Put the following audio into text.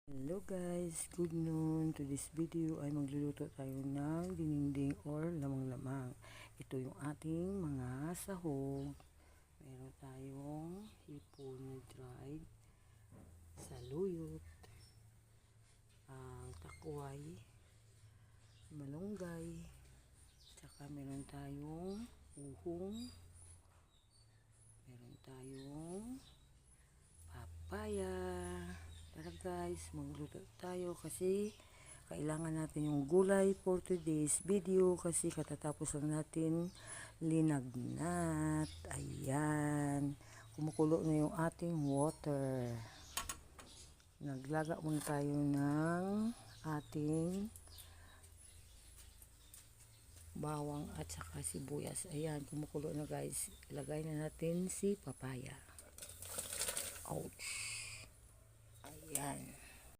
Hello guys, good noon. To this video ay magluluto tayo ng dininding or lamang-lamang. Ito yung ating mga sahog. Meron tayong hipon na dried, saluyot, ang takway, malunggay, tsaka meron tayong uhong, meron tayong papaya. Tara guys, magluto tayo kasi kailangan natin yung gulay for today's video kasi katatapos lang natin linagnat. Ayan, kumukulo na yung ating water. Naglaga muna tayo ng ating bawang at saka sibuyas. Ayan, kumukulo na guys. Ilagay na natin si papaya. Ouch! Ayan.